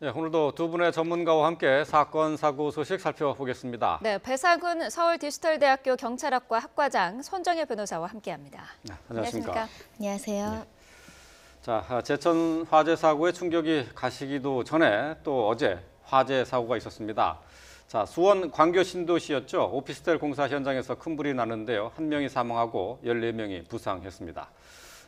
네, 오늘도 두 분의 전문가와 함께 사건, 사고 소식 살펴보겠습니다. 네, 배상훈 서울디지털대학교 경찰학과 학과장 손정혜 변호사와 함께합니다. 네, 안녕하십니까? 안녕하세요. 네. 자, 제천 화재 사고의 충격이 가시기도 전에 또 어제 화재 사고가 있었습니다. 자, 수원 광교 신도시였죠. 오피스텔 공사 현장에서 큰 불이 났는데요. 1명이 사망하고 14명이 부상했습니다.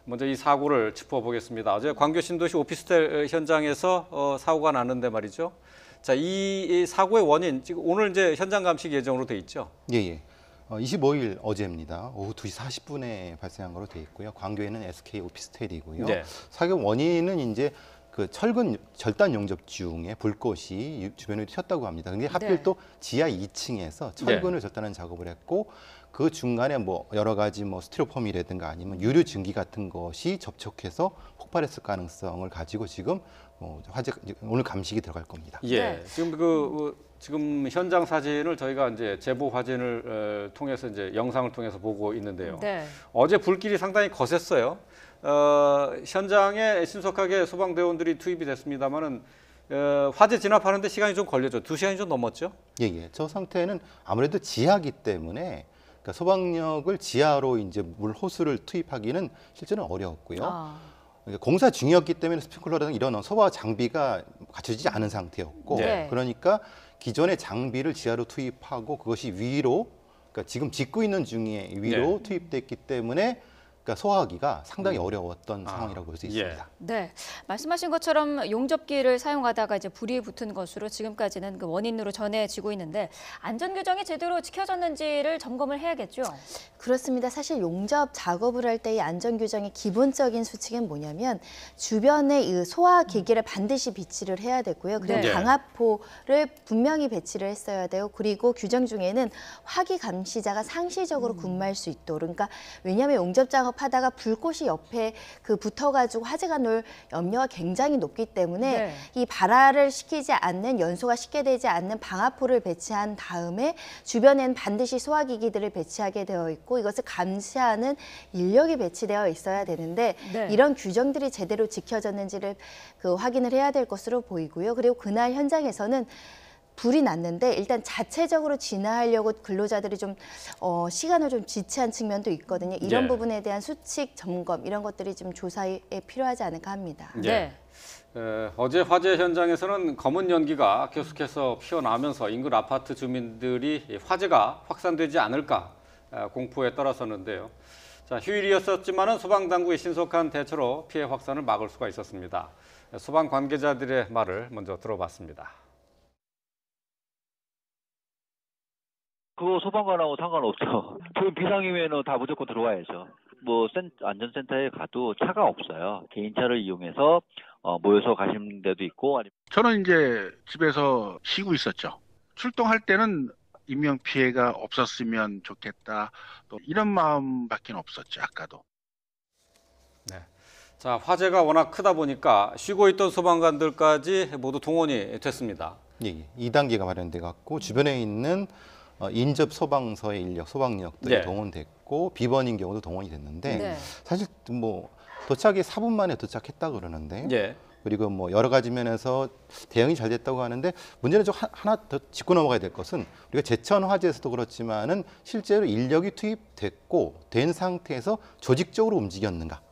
먼저 이 사고를 짚어보겠습니다. 어제 광교 신도시 오피스텔 현장에서 사고가 났는데 말이죠. 자, 이 사고의 원인, 지금 오늘 이제 현장 감식 예정으로 돼 있죠? 예. 25일 어제입니다. 오후 2시 40분에 발생한 거로 돼 있고요. 광교에는 SK 오피스텔이고요. 네. 사고 원인은 이제 그 철근 절단 용접 중에 불꽃이 주변에 튀었다고 합니다. 근데 하필 네. 또 지하 2층에서 철근을 절단하는 작업을 했고 그 중간에 뭐 여러 가지 뭐 스티로폼이라든가 아니면 유류 증기 같은 것이 접촉해서 폭발했을 가능성을 가지고 지금 화재 오늘 감식이 들어갈 겁니다. 예. 네. 지금 현장 사진을 저희가 이제 제보 화진을 통해서 이제 영상을 통해서 보고 있는데요. 네. 어제 불길이 상당히 거셌어요. 현장에 신속하게 소방대원들이 투입이 됐습니다만은 화재 진압하는데 시간이 좀 걸렸죠. 2시간이 좀 넘었죠. 예. 저 상태는 아무래도 지하기 때문에 그러니까 소방력을 지하로 이제 물 호스를 투입하기는 실제는 어려웠고요. 공사 중이었기 때문에 스프링클러라든가 이런 소방 장비가 갖춰지지 않은 상태였고, 네. 그러니까 기존의 장비를 지하로 투입하고 그것이 위로, 그러니까 지금 짓고 있는 중에 위로 투입됐기 때문에 그러니까 소화하기가 상당히 어려웠던 상황이라고 볼 수 있습니다. 네, 말씀하신 것처럼 용접기를 사용하다가 이제 불이 붙은 것으로 지금까지는 그 원인으로 전해지고 있는데 안전 규정이 제대로 지켜졌는지를 점검을 해야겠죠. 그렇습니다. 사실 용접 작업을 할 때 이 안전 규정의 기본적인 수칙은 뭐냐면 주변에 이 소화 기기를 반드시 비치를 해야 되고요. 그리고 네. 방화포를 분명히 배치를 했어야 돼요. 그리고 규정 중에는 화기 감시자가 상시적으로 근무할 수 있도록. 그러니까 왜냐하면 용접 작업하다가 불꽃이 옆에 그 붙어가지고 화재가 날 염려가 굉장히 높기 때문에 이 발화를 시키지 않는 연소가 쉽게 되지 않는 방화포를 배치한 다음에 주변에는 반드시 소화기기들을 배치하게 되어 있고 이것을 감시하는 인력이 배치되어 있어야 되는데 이런 규정들이 제대로 지켜졌는지를 확인을 해야 될 것으로 보이고요. 그리고 그날 현장에서는 불이 났는데 일단 자체적으로 진화하려고 근로자들이 좀 시간을 좀 지체한 측면도 있거든요. 이런 부분에 대한 수칙 점검 이런 것들이 좀 조사에 필요하지 않을까 합니다. 네. 어제 화재 현장에서는 검은 연기가 계속해서 피어나면서 인근 아파트 주민들이 화재가 확산되지 않을까 공포에 떨었었는데요. 자, 휴일이었었지만은 소방당국의 신속한 대처로 피해 확산을 막을 수가 있었습니다. 소방 관계자들의 말을 먼저 들어봤습니다. 그거 소방관하고 상관없죠. 저희 비상이면은 다 무조건 들어와야죠. 뭐 안전센터에 가도 차가 없어요. 개인차를 이용해서 모여서 가시는 데도 있고. 저는 이제 집에서 쉬고 있었죠. 출동할 때는 인명 피해가 없었으면 좋겠다. 또 이런 마음밖에 없었죠. 아까도. 네. 자, 화재가 워낙 크다 보니까 쉬고 있던 소방관들까지 모두 동원이 됐습니다. 예. 2단계가 마련돼 갖고 주변에 있는 인접 소방서의 인력, 소방력들이 동원됐고 비번인 경우도 동원이 됐는데 사실 뭐 도착이 4분 만에 도착했다 그러는데 그리고 뭐 여러 가지 면에서 대응이 잘 됐다고 하는데 문제는 좀 하나 더 짚고 넘어가야 될 것은 우리가 제천 화재에서도 그렇지만은 실제로 인력이 투입됐고 된 상태에서 조직적으로 움직였는가?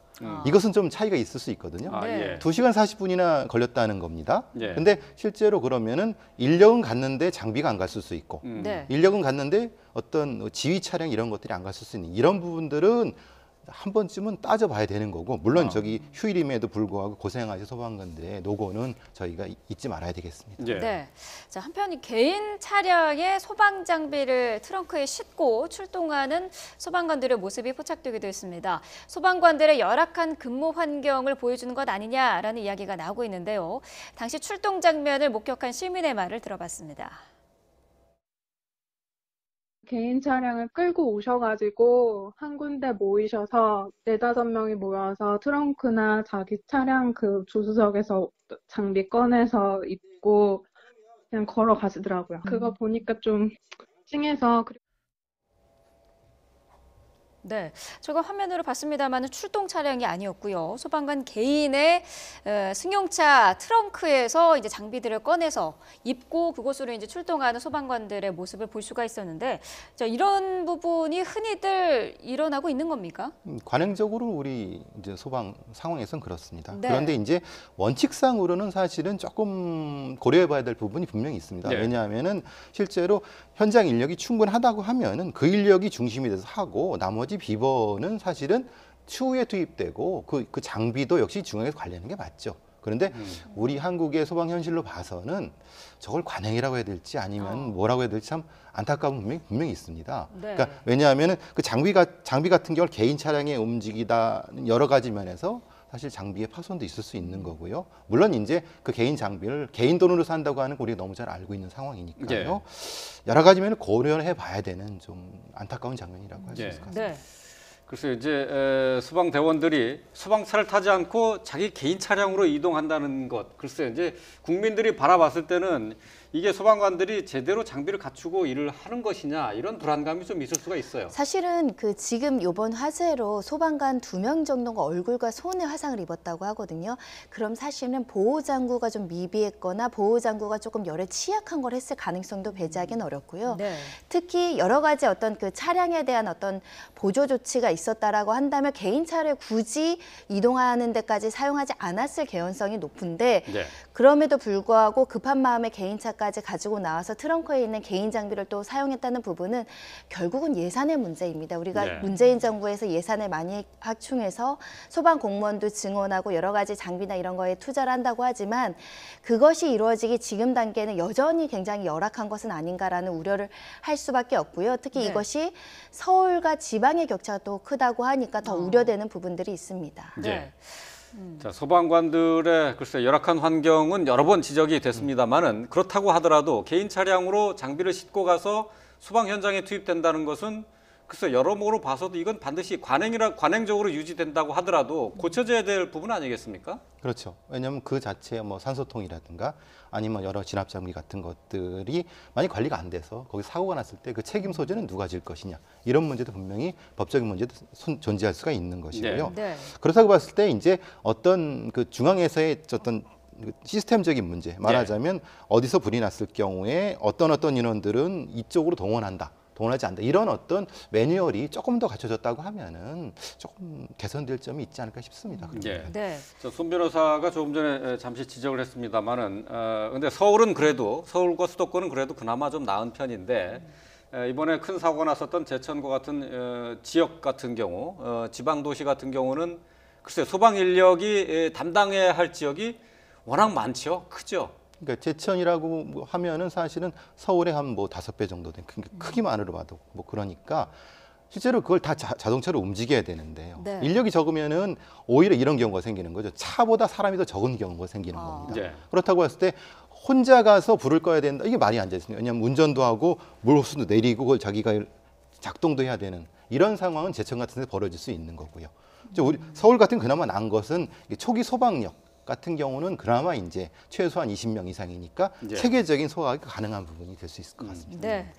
이것은 좀 차이가 있을 수 있거든요. 2시간 40분이나 걸렸다는 겁니다. 근데 실제로 그러면은 인력은 갔는데 장비가 안 갔을 수 있고 인력은 갔는데 어떤 지휘 차량 이런 것들이 안 갔을 수 있는 이런 부분들은 한 번쯤은 따져봐야 되는 거고 물론 저기 휴일임에도 불구하고 고생하신 소방관들의 노고는 저희가 잊지 말아야 되겠습니다. 네. 자, 한편 이 개인 차량에 소방 장비를 트렁크에 싣고 출동하는 소방관들의 모습이 포착되기도 했습니다. 소방관들의 열악한 근무 환경을 보여주는 것 아니냐라는 이야기가 나오고 있는데요. 당시 출동 장면을 목격한 시민의 말을 들어봤습니다. 개인 차량을 끌고 오셔가지고 한 군데 모이셔서 4-5명이 모여서 트렁크나 자기 차량 그 조수석에서 장비 꺼내서 입고 그냥 걸어가시더라고요. 그거 보니까 좀 찡해서 네, 저가 화면으로 봤습니다만 출동 차량이 아니었고요. 소방관 개인의 승용차 트렁크에서 이제 장비들을 꺼내서 입고 그곳으로 이제 출동하는 소방관들의 모습을 볼 수가 있었는데, 자, 이런 부분이 흔히들 일어나고 있는 겁니까? 관행적으로 우리 이제 소방 상황에서는 그렇습니다. 네. 그런데 이제 원칙상으로는 사실은 조금 고려해봐야 될 부분이 분명히 있습니다. 네. 왜냐하면은 실제로 현장 인력이 충분하다고 하면은 그 인력이 중심이 돼서 하고 나머지 비번은 사실은 추후에 투입되고 그 장비도 역시 중앙에서 관리하는 게 맞죠. 그런데 우리 한국의 소방 현실로 봐서는 저걸 관행이라고 해야 될지 아니면 뭐라고 해야 될지 참 안타까운 분명히 있습니다. 네. 그러니까 왜냐하면은 그 장비 같은 경우는 개인 차량에 움직이다 여러 가지 면에서 사실 장비의 파손도 있을 수 있는 거고요. 물론 이제 그 개인 장비를 개인 돈으로 산다고 하는 거 우리가 너무 잘 알고 있는 상황이니까요. 여러 가지 면을 고려해 봐야 되는 좀 안타까운 장면이라고 할 수 있을 것 같습니다. 네. 글쎄요, 이제 소방대원들이 소방차를 타지 않고 자기 개인 차량으로 이동한다는 것, 글쎄요, 이제 국민들이 바라봤을 때는 이게 소방관들이 제대로 장비를 갖추고 일을 하는 것이냐, 이런 불안감이 좀 있을 수가 있어요. 사실은 그 지금 이번 화재로 소방관 2명 정도가 얼굴과 손에 화상을 입었다고 하거든요. 그럼 사실은 보호장구가 좀 미비했거나 보호장구가 조금 열에 취약한 걸 했을 가능성도 배제하기는 어렵고요. 네. 특히 여러 가지 어떤 그 차량에 대한 어떤 보조 조치가 있었다라고 한다면 개인 차를 굳이 이동하는 데까지 사용하지 않았을 개연성이 높은데 네. 그럼에도 불구하고 급한 마음에 개인 차까지 가지고 나와서 트렁크에 있는 개인 장비를 또 사용했다는 부분은 결국은 예산의 문제입니다. 우리가 네. 문재인 정부에서 예산을 많이 확충해서 소방 공무원도 증원하고 여러 가지 장비나 이런 거에 투자를 한다고 하지만 그것이 이루어지기 지금 단계는 여전히 굉장히 열악한 것은 아닌가라는 우려를 할 수밖에 없고요. 특히 네. 이것이 서울과 지방의 격차가 또 크다고 하니까 더 우려되는 부분들이 있습니다. 네. 자, 소방관들의 글쎄 열악한 환경은 여러 번 지적이 됐습니다만은 그렇다고 하더라도 개인 차량으로 장비를 싣고 소방 현장에 투입된다는 것은 글쎄 여러모로 봐서도 이건 반드시 관행적으로 유지된다고 하더라도 고쳐져야 될 부분 아니겠습니까? 그렇죠. 왜냐하면 그 자체에 뭐 산소통이라든가 아니면 여러 진압 장비 같은 것들이 만약 관리가 안 돼서 거기 사고가 났을 때 그 책임 소재는 누가 질 것이냐 이런 문제도 분명히 법적인 문제도 존재할 수가 있는 것이고요. 네. 그렇다고 봤을 때 이제 어떤 그 중앙에서의 어떤 시스템적인 문제 말하자면 어디서 불이 났을 경우에 어떤 인원들은 이쪽으로 동원하지 않는다. 이런 어떤 매뉴얼이 조금 더 갖춰졌다고 하면은 조금 개선될 점이 있지 않을까 싶습니다. 예. 네. 손 변호사가 조금 전에 잠시 지적을 했습니다만은 근데 서울과 수도권은 그래도 그나마 좀 나은 편인데 이번에 큰 사고가 났었던 제천과 같은 지역 같은 경우 지방 도시 같은 경우는 글쎄 소방 인력이 담당해야 할 지역이 워낙 많죠, 크죠. 그러니까 제천이라고 하면은 사실은 서울의 한 뭐 5배 정도 된 크기만으로 봐도 뭐 그러니까 실제로 그걸 다 자동차로 움직여야 되는데요. 네. 인력이 적으면은 오히려 이런 경우가 생기는 거죠. 차보다 사람이 더 적은 경우가 생기는 겁니다. 네. 그렇다고 했을 때 혼자 가서 불을 꺼야 된다. 이게 말이 안 되거든요. 왜냐하면 운전도 하고 물 호수도 내리고 그걸 자기가 작동도 해야 되는 이런 상황은 제천 같은 데 벌어질 수 있는 거고요. 우리 서울 같은 그나마 나은 것은 초기 소방력 같은 경우는 그나마 이제 최소한 20명 이상이니까 네. 체계적인 소화가 가능한 부분이 될 수 있을 것 같습니다. 네.